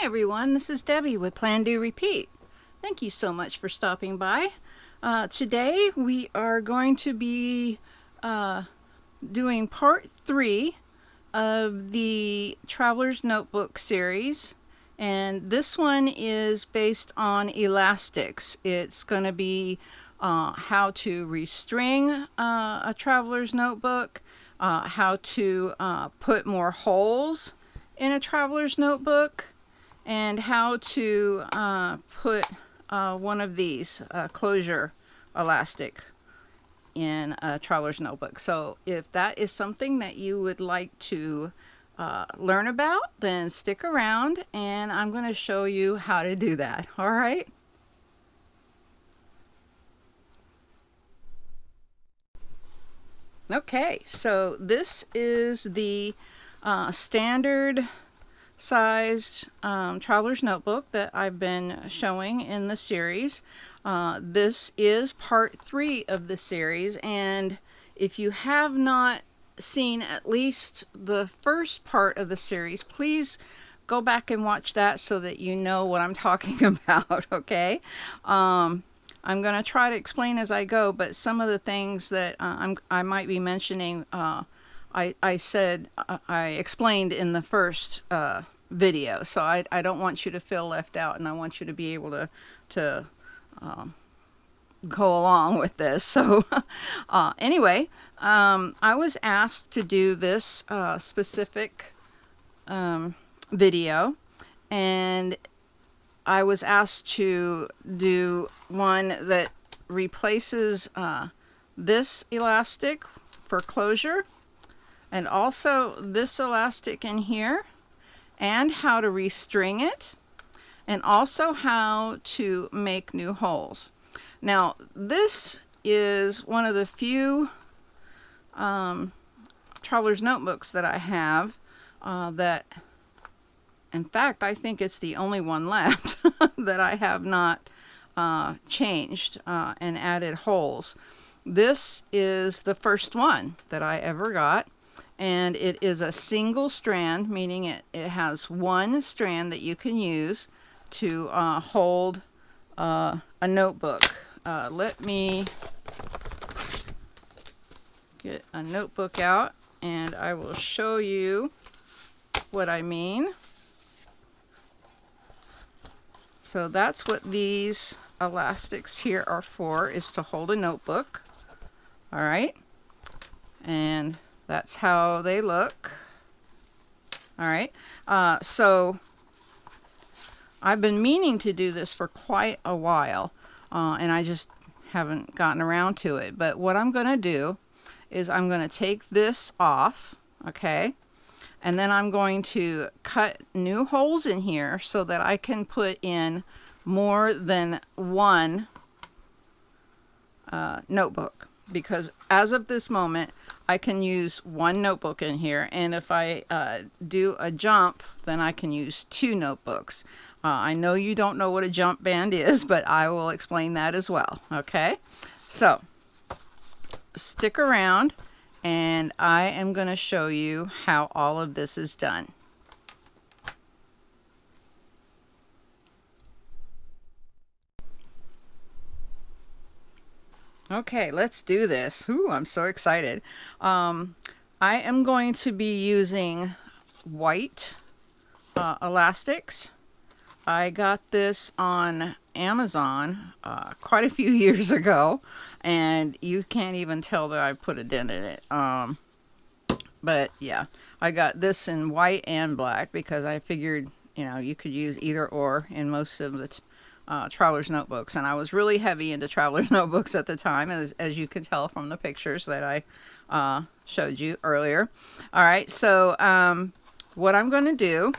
everyone, this is Debbie with Plan.Do.Repeat. Thank you so much for stopping by. Today we are going to be doing part 3 of the Traveler's Notebook series, and this one is based on elastics. It's going to be how to restring a traveler's notebook, how to put more holes in a traveler's notebook, and how to put one of these closure elastic in a traveler's notebook. So if that is something that you would like to learn about, then stick around and I'm going to show you how to do that. All right. Okay, so this is the standard sized traveler's notebook that I've been showing in the series. This is part 3 of the series, and if you have not seen at least the first part of the series, please go back and watch that so that you know what I'm talking about. Okay. I'm going to try to explain as I go, but some of the things that I might be mentioning, I explained in the first video, so I don't want you to feel left out, and I want you to be able to go along with this. So anyway, I was asked to do this specific video, and I was asked to do one that replaces this elastic for closure, and also this elastic in here, and how to restring it, and also how to make new holes. Now, this is one of the few traveler's notebooks that I have that, in fact, I think it's the only one left that I have not changed and added holes. This is the first one that I ever got, and it is a single strand, meaning it has one strand that you can use to hold a notebook. Let me get a notebook out and I will show you what I mean. So that's what these elastics here are for, is to hold a notebook. All right. And that's how they look. All right. So I've been meaning to do this for quite a while, and I just haven't gotten around to it. But what I'm going to do is I'm going to take this off, okay? And then I'm going to cut new holes in here so that I can put in more than one notebook. Because as of this moment, I can use one notebook in here. And if I do a jump, then I can use 2 notebooks. I know you don't know what a jump band is, but I will explain that as well. Okay? So, stick around, and I am going to show you how all of this is done. Okay, let's do this. Ooh, I'm so excited. I am going to be using white elastics. I got this on Amazon quite a few years ago, and you can't even tell that I put a dent in it. But yeah, I got this in white and black because I figured, you know, you could use either or in most of the traveler's notebooks, and I was really heavy into traveler's notebooks at the time, as you can tell from the pictures that I showed you earlier. All right, so what I'm going to do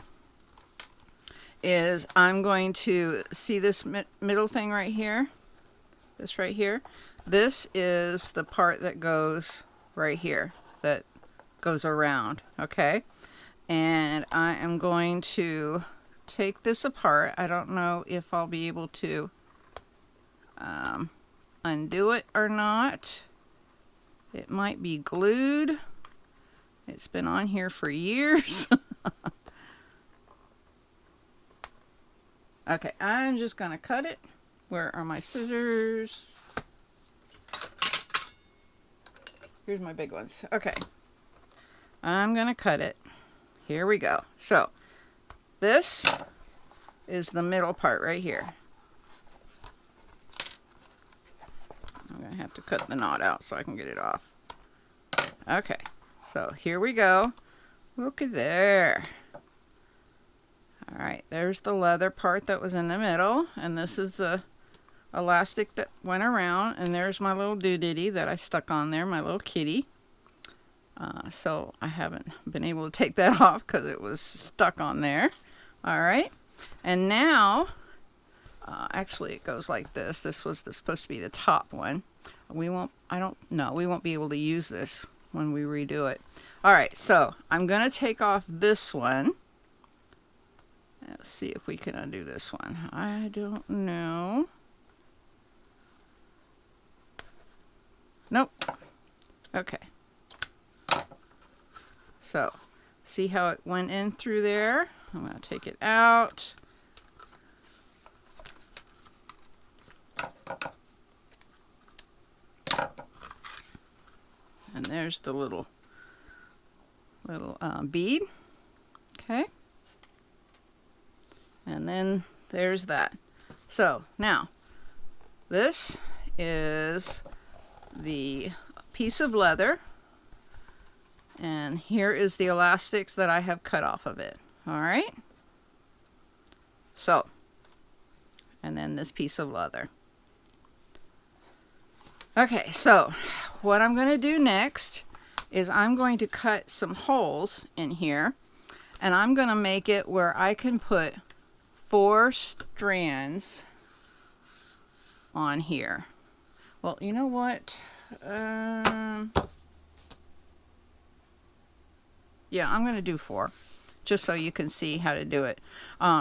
is I'm going to see this middle thing right here, this right here. This is the part that goes right here, that goes around, okay? And I am going to take this apart. I don't know if I'll be able to undo it or not. It might be glued. It's been on here for years. Okay, I'm just gonna cut it. Where are my scissors? Here's my big ones. Okay, I'm gonna cut it. Here we go. So this is the middle part right here. I'm gonna have to cut the knot out so I can get it off. Okay, so here we go. Look at there. All right, there's the leather part that was in the middle, and this is the elastic that went around, and there's my little doodaddy that I stuck on there, my little kitty. So I haven't been able to take that off because it was stuck on there. All right, and now, actually it goes like this. This was supposed to be the top one. We won't be able to use this when we redo it. All right, so I'm gonna take off this one. Let's see if we can undo this one. I don't know. Nope. Okay. So, see how it went in through there? I'm going to take it out. And there's the little bead. Okay. And then there's that. So now this is the piece of leather, and here is the elastics that I have cut off of it. All right. So, and then this piece of leather. Okay, so what I'm going to do next is I'm going to cut some holes in here, and I'm going to make it where I can put 4 strands on here. Well, you know what? Yeah, I'm going to do 4, just so you can see how to do it.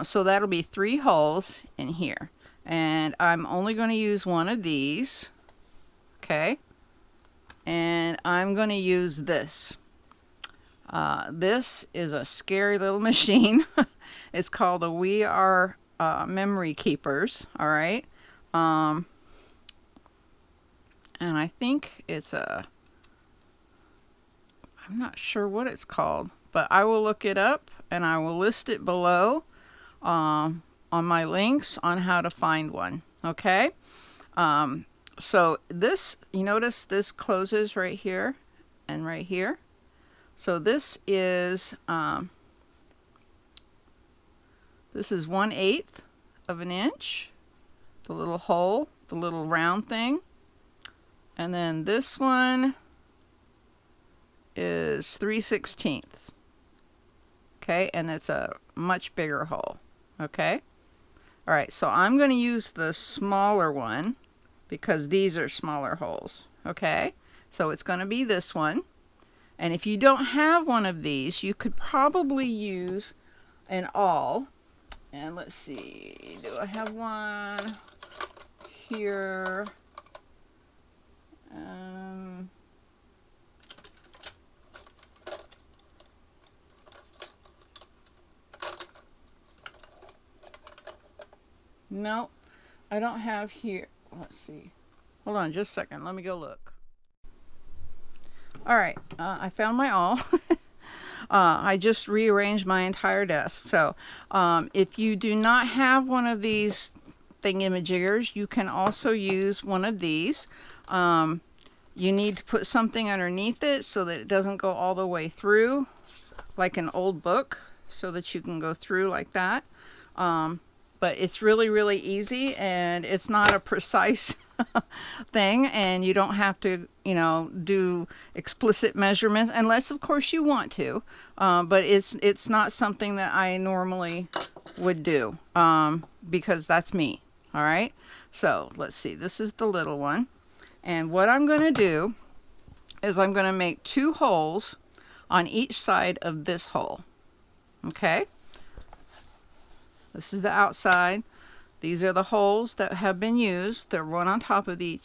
So that'll be 3 holes in here. And I'm only going to use one of these. Okay. And I'm going to use this. This is a scary little machine. It's called a We Are Memory Keepers. All right. And I think it's I'm not sure what it's called, but I will look it up and I will list it below on my links on how to find one. Okay. So this, you notice this closes right here and right here. So this is 1/8 of an inch, the little hole, the little round thing. And then this one is 3/16. Okay, and it's a much bigger hole. Okay. All right, so I'm going to use the smaller one because these are smaller holes. Okay, so it's going to be this one. And if you don't have one of these, you could probably use an awl. And let's see, do I have one here? No, I don't have here. Let's see. Hold on just a second. Let me go look. All right, I found my awl. I just rearranged my entire desk. So if you do not have one of these thingamajiggers, you can also use one of these. You need to put something underneath it so that it doesn't go all the way through, like an old book, so that you can go through like that. But it's really, really easy, and it's not a precise thing, and you don't have to, you know, do explicit measurements unless, of course, you want to. But it's not something that I normally would do because that's me. All right. So let's see. This is the little one, and what I'm going to do is I'm going to make 2 holes on each side of this hole. Okay. This is the outside. These are the holes that have been used. They're one on top of the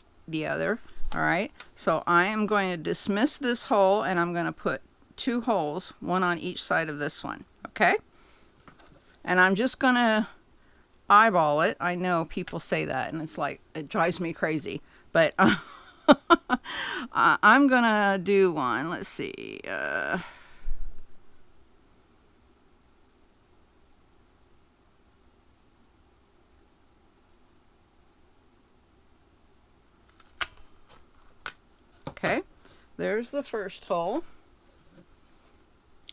other. All right. So I am going to dismiss this hole, and I'm going to put 2 holes, one on each side of this one. Okay. And I'm just going to eyeball it. I know people say that, and it's like, it drives me crazy. But I'm gonna do one. Let's see. Okay, there's the first hole.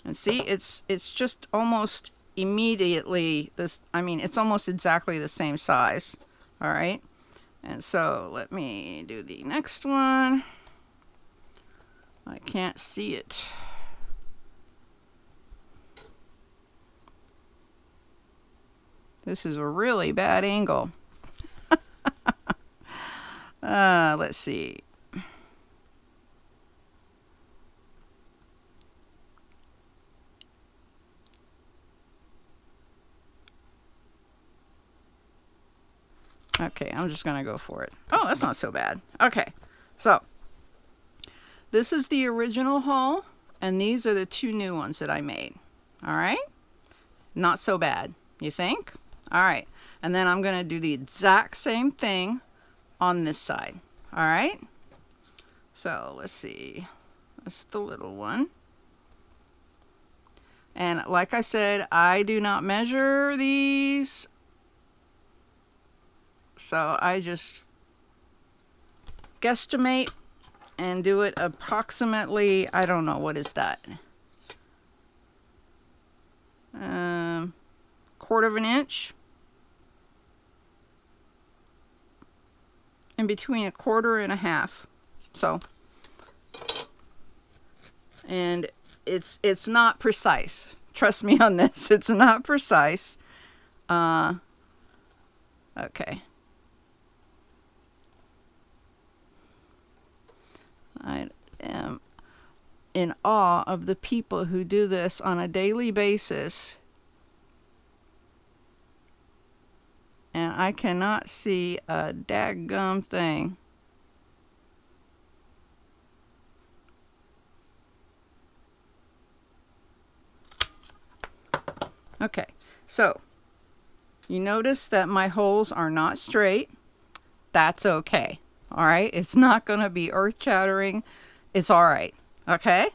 And see, it's just almost immediately this, I mean, it's almost exactly the same size. All right. And so let me do the next one. I can't see it. This is a really bad angle. Let's see. Okay, I'm just gonna go for it. Oh, that's not so bad. Okay, so this is the original haul, and these are the two new ones that I made. All right, not so bad, you think? All right, and then I'm gonna do the exact same thing on this side. All right, so let's see, that's the little one. And like I said, I do not measure these, so I just guesstimate and do it approximately, I don't know, what is that? Quarter of an inch. In between a quarter and a half. So, and it's not precise. Trust me on this. It's not precise. Okay. I am in awe of the people who do this on a daily basis. And I cannot see a daggum thing. Okay, so you notice that my holes are not straight. That's okay. All right, it's not going to be earth-shattering. It's all right. Okay?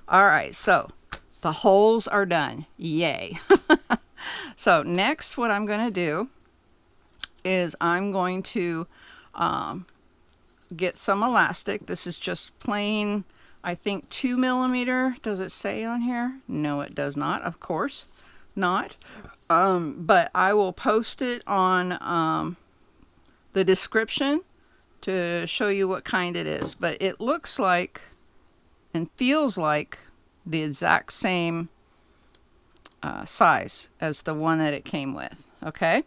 All right, so the holes are done. Yay. So next, what I'm going to do is I'm going to get some elastic. This is just plain, I think 2mm. Does it say on here? No, it does not, of course not. But I will post it on the description to show you what kind it is. But it looks like and feels like the exact same size as the one that it came with. Okay?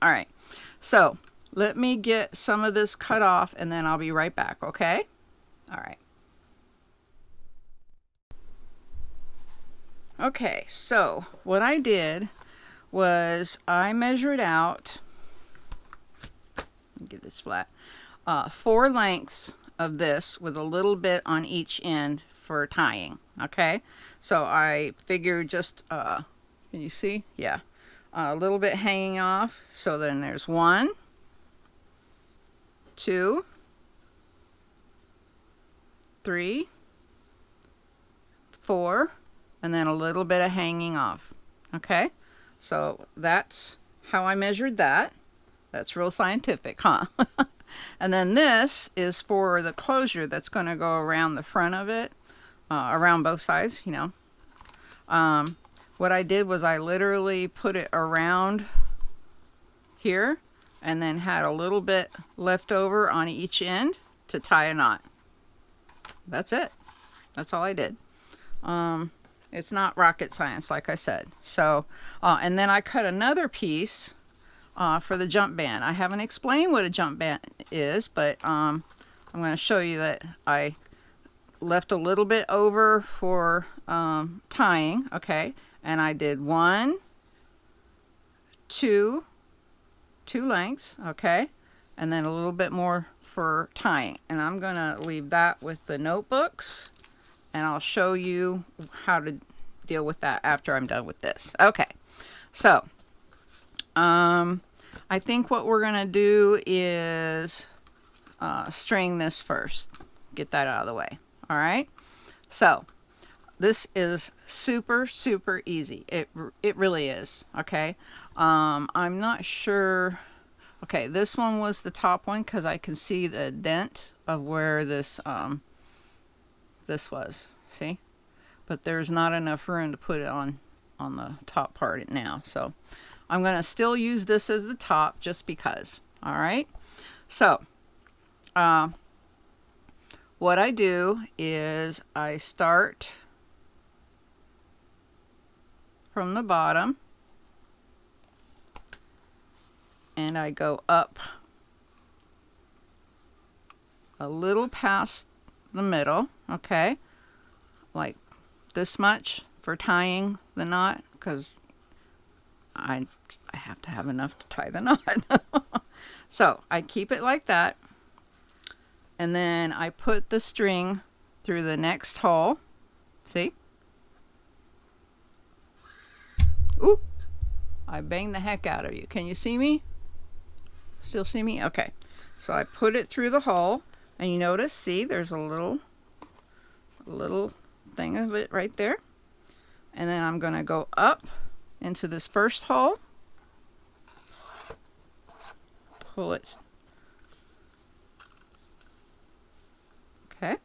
All right. So let me get some of this cut off and then I'll be right back. Okay? All right. Okay, so what I did was I measured out, get this flat, 4 lengths of this with a little bit on each end for tying. Okay, so I figured just, can you see? Yeah, a little bit hanging off. So then there's 1, 2, 3, 4, and then a little bit of hanging off. Okay, so that's how I measured that. That's real scientific, huh? And then this is for the closure that's going to go around the front of it, around both sides, you know. What I did was I literally put it around here and then had a little bit left over on each end to tie a knot. That's it. That's all I did. It's not rocket science, like I said. So, and then I cut another piece for the jump band. I haven't explained what a jump band is, but I'm going to show you that I left a little bit over for tying. Okay, and I did 1, 2 lengths. Okay, and then a little bit more for tying. And I'm going to leave that with the notebooks. And I'll show you how to deal with that after I'm done with this. Okay, so I think what we're going to do is string this first. Get that out of the way. All right. So this is super, super easy. It really is. Okay. I'm not sure. Okay, this one was the top one because I can see the dent of where this this was. See? But there's not enough room to put it on the top part now. So I'm going to still use this as the top just because. All right. So what I do is I start from the bottom and I go up a little past the middle, okay, like this much for tying the knot, because I have to have enough to tie the knot. So I keep it like that, and then I put the string through the next hole. See? Ooh, I banged the heck out of you. Can you see me? Still see me? Okay. So I put it through the hole, and you notice, see, there's a little thing of it right there. And then I'm going to go up into this first hole, pull it. Okay.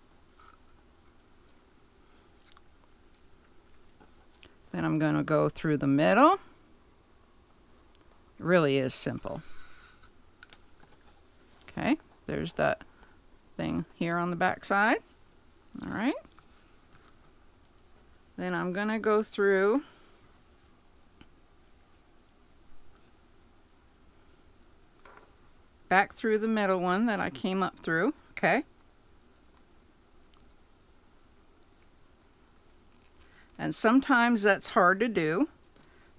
Then I'm going to go through the middle. It really is simple. Okay, there's that thing here on the back side. All right. Then I'm going to go through back through the middle one that I came up through. Okay. And sometimes that's hard to do,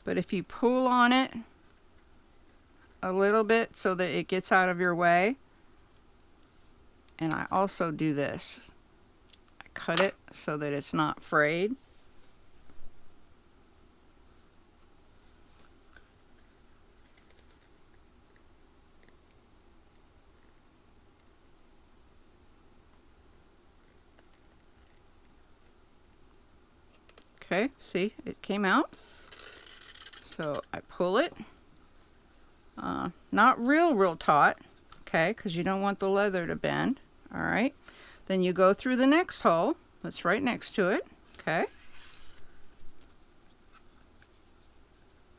but if you pull on it a little bit so that it gets out of your way, and I also do this. I cut it so that it's not frayed. Okay, see, it came out. So I pull it. Not real taut, okay, because you don't want the leather to bend. All right. Then you go through the next hole that's right next to it. Okay.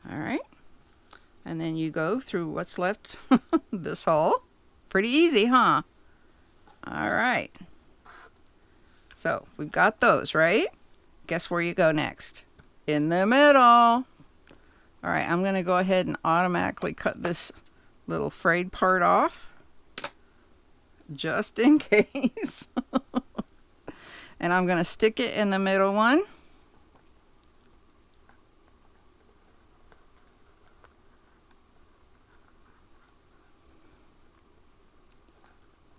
All right. And then you go through what's left this hole. Pretty easy, huh? All right. So we've got those, right? Guess where you go next? In the middle. All right, I'm going to go ahead and automatically cut this little frayed part off, just in case. And I'm going to stick it in the middle one.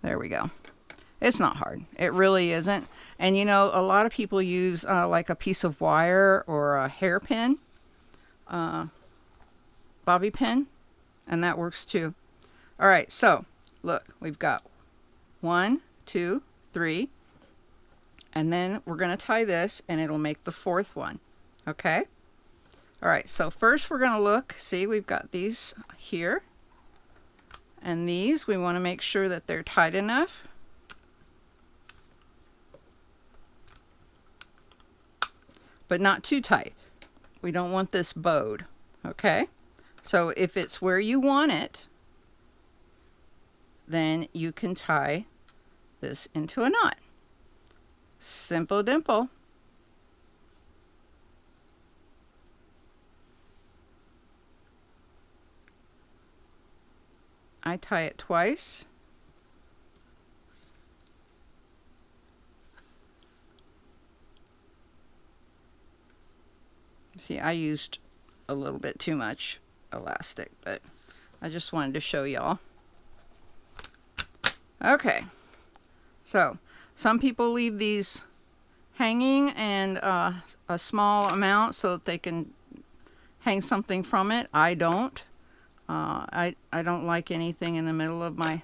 There we go. It's not hard. It really isn't. And you know, a lot of people use like a piece of wire or a hairpin, bobby pin, and that works too. All right, so look, we've got 1, 2, 3, and then we're going to tie this and it'll make the fourth one. Okay. All right, so first we're going to look, see, we've got these here, and these we want to make sure that they're tight enough. But not too tight. We don't want this bowed. Okay. So if it's where you want it, then you can tie this into a knot. Simple dimple. I tie it twice. See, I used a little bit too much elastic, but I just wanted to show y'all. Okay, so some people leave these hanging and a small amount so that they can hang something from it. I don't. I don't like anything in the middle of my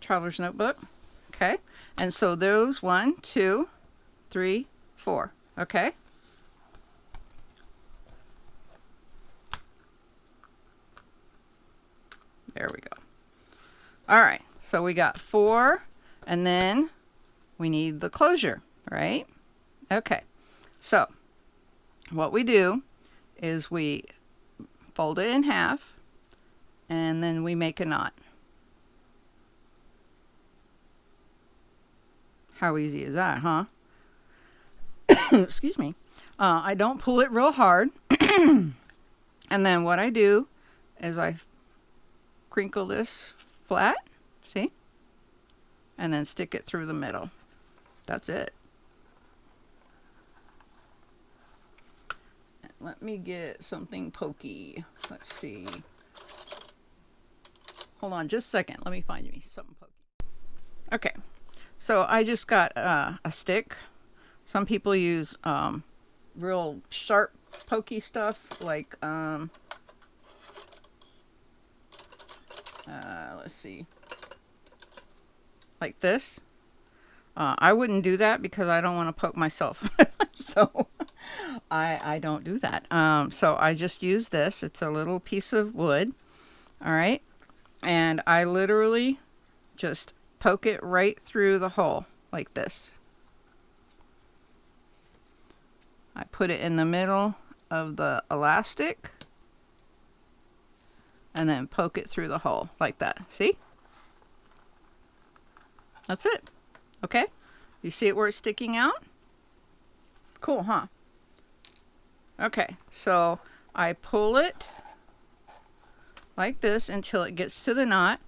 traveler's notebook. Okay, and so those 1, 2, 3, 4. Okay. There we go. All right, so we got 4, and then we need the closure, right? Okay, so what we do is we fold it in half, and then we make a knot. How easy is that, huh? Excuse me. I don't pull it real hard. And then what I do is I crinkle this flat, see? And then stick it through the middle. That's it. Let me get something pokey. Let's see. Hold on just a second. Let me find me something pokey. Okay. So I just got a stick. Some people use real sharp pokey stuff like let's see, like this. I wouldn't do that because I don't want to poke myself. So I don't do that. So I just use this. It's a little piece of wood. All right. And I literally just poke it right through the hole like this. I put it in the middle of the elastic and then poke it through the hole like that. See? That's it. Okay? You see it where it's sticking out? Cool, huh? Okay, so I pull it like this until it gets to the knot.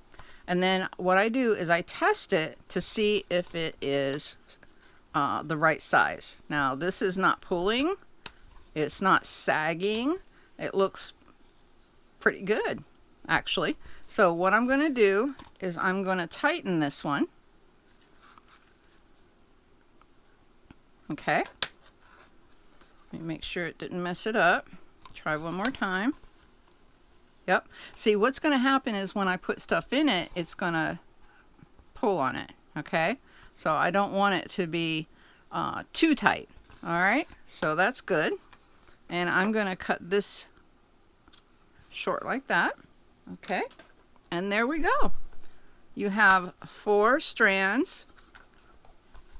And then what I do is I test it to see if it is the right size. Now, this is not pulling. It's not sagging. It looks pretty good, actually. So what I'm going to do is I'm going to tighten this one. Okay. Let me make sure it didn't mess it up. Try one more time. Yep. See, what's going to happen is when I put stuff in it, it's going to pull on it. Okay. So I don't want it to be too tight. All right. So that's good. And I'm going to cut this short like that. Okay. And there we go. You have 4 strands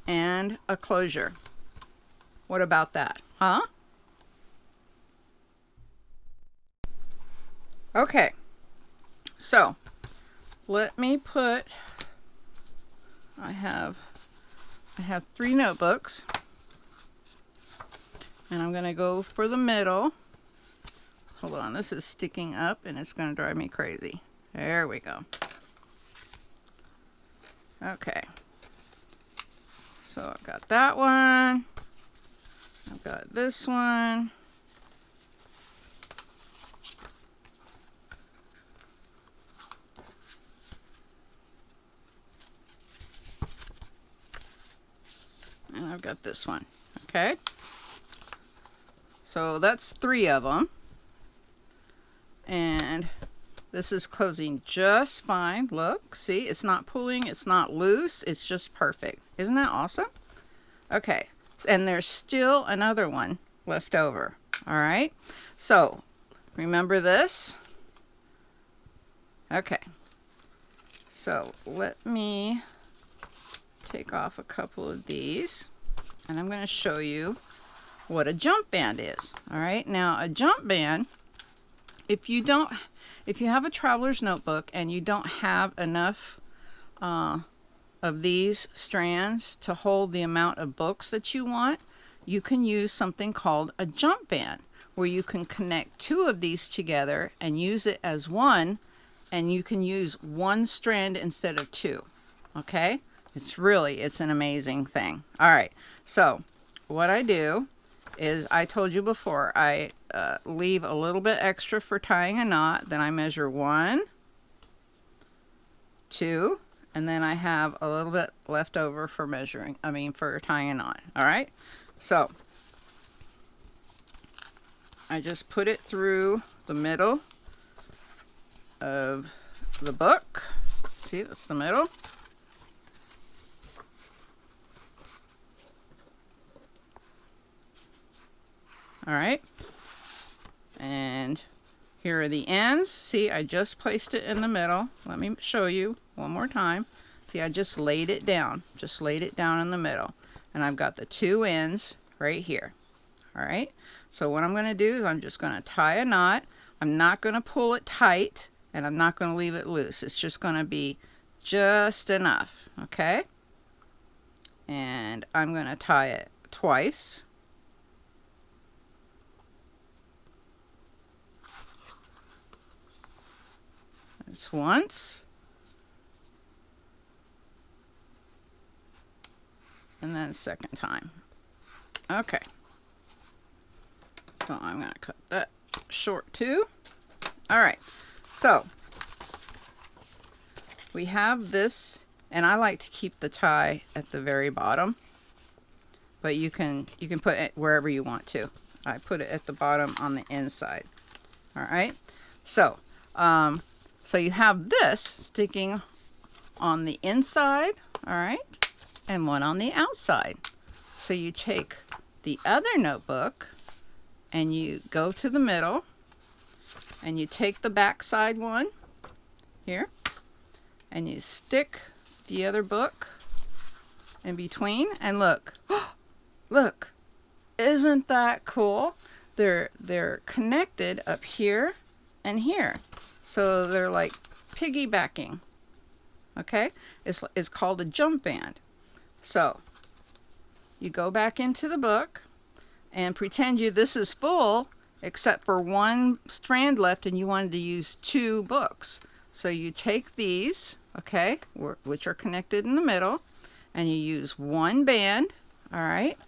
and a closure. What about that? Huh? Okay. So let me put, I have 3 notebooks. And I'm going to go for the middle. Hold on, this is sticking up and it's going to drive me crazy. There we go. Okay. So I've got that one. I've got this one. And I've got this one. Okay. So that's 3 of them. And this is closing just fine. Look, see, it's not pulling, it's not loose, it's just perfect. Isn't that awesome? Okay, and there's still another one left over. All right, so remember this? Okay, so let me take off a couple of these, and I'm going to show you what a jump band is. All right, now a jump band, if you have a traveler's notebook and you don't have enough of these strands to hold the amount of books that you want, you can use something called a jump band, where you can connect 2 of these together and use it as one, and you can use 1 strand instead of 2. Okay, it's an amazing thing. All right, so what I do is, I told you before, I leave a little bit extra for tying a knot. Then I measure 1, 2, and then I have a little bit left over for for tying a knot. All right, so I just put it through the middle of the book. See, that's the middle. All right. And here are the ends. See, I just placed it in the middle. Let me show you one more time. See, I just laid it down. Just laid it down in the middle. And I've got the two ends right here. All right. So what I'm going to do is I'm just going to tie a knot. I'm not going to pull it tight, and I'm not going to leave it loose. It's just going to be just enough. Okay. And I'm going to tie it twice. It's once. And then second time. Okay. So I'm going to cut that short too. All right. So we have this, and I like to keep the tie at the very bottom, but you can put it wherever you want to. I put it at the bottom on the inside. All right. So so you have this sticking on the inside, all right, and one on the outside. So you take the other notebook and you go to the middle and you take the back side one here and you stick the other book in between, and look, look, isn't that cool? They're connected up here and here. So they're like piggybacking. Okay? It's called a jump band. So you go back into the book and pretend this is full except for one strand left and you wanted to use two books. So you take these, okay, which are connected in the middle, and you use one band, all right,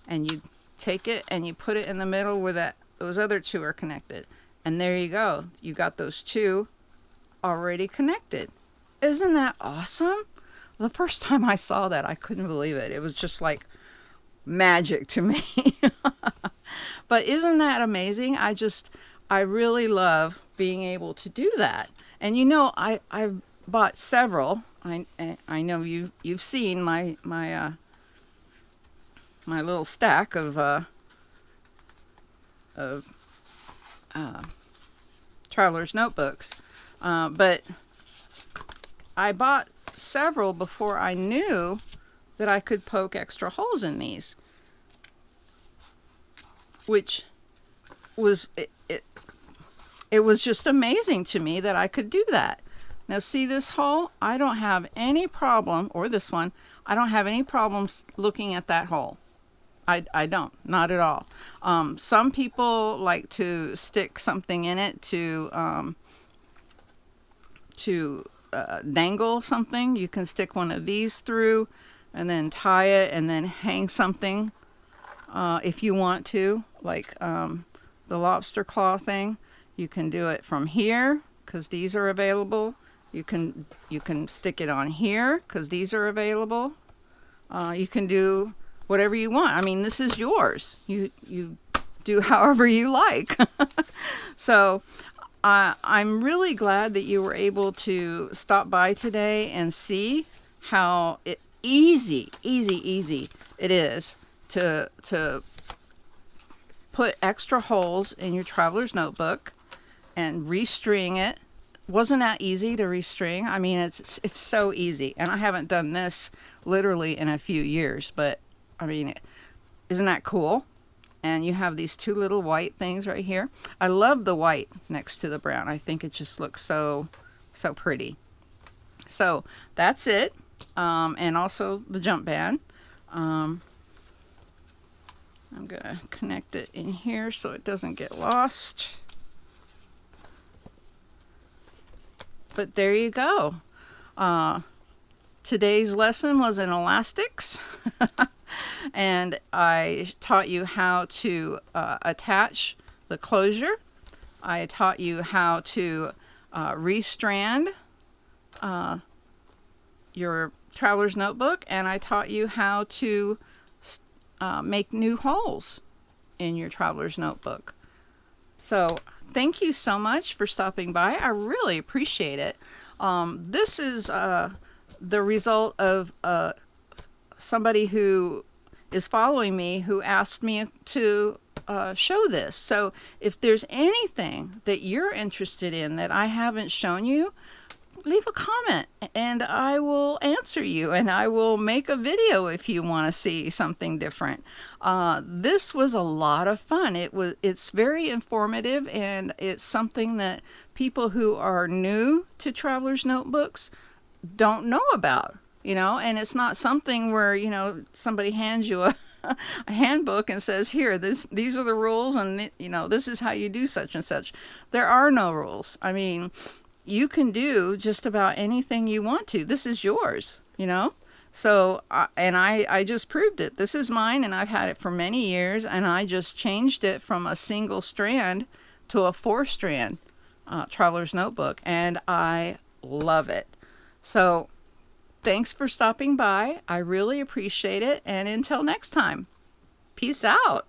and you take it and you put it in the middle where those other two are connected. And there you go. You got those two already connected. Isn't that awesome? The first time I saw that, I couldn't believe it. It was just like magic to me. But isn't that amazing? I really love being able to do that. And you know, I've bought several. I know you've seen my little stack of traveler's notebooks, but I bought several before I knew that I could poke extra holes in these, which was it was just amazing to me that I could do that. Now see this hole? I don't have any problem, or this one, I don't have any problems looking at that hole. I don't, not at all. Some people like to stick something in it to dangle something. You can stick one of these through and then tie it and then hang something if you want to, like the lobster claw thing. You can do it from here because these are available. You can stick it on here because these are available. You can do whatever you want. I mean, this is yours. You do however you like. So I'm really glad that you were able to stop by today and see how easy it is to put extra holes in your traveler's notebook and restring it. Wasn't that easy to restring? I mean, it's so easy. And I haven't done this literally in a few years, but I mean, isn't that cool? And you have these two little white things right here. I love the white next to the brown. I think it just looks so pretty. So that's it. And also the jump band. I'm gonna connect it in here so it doesn't get lost. But there you go. Today's lesson was in elastics. And I taught you how to attach the closure. I taught you how to restrand your traveler's notebook, and I taught you how to make new holes in your traveler's notebook. So thank you so much for stopping by. I really appreciate it. This is the result of somebody who is following me who asked me to show this. So if there's anything that you're interested in that I haven't shown you, leave a comment and I will answer you, and I will make a video if you want to see something different. This was a lot of fun. It's very informative, and it's something that people who are new to traveler's notebooks don't know about, and it's not something where, somebody hands you a handbook and says, here, these are the rules, and this is how you do such and such. There are no rules. I mean, you can do just about anything you want to. This is yours, So, I just proved it. This is mine, and I've had it for many years, and I just changed it from a single strand to a 4-strand traveler's notebook, and I love it. So, thanks for stopping by. I really appreciate it, and until next time, peace out.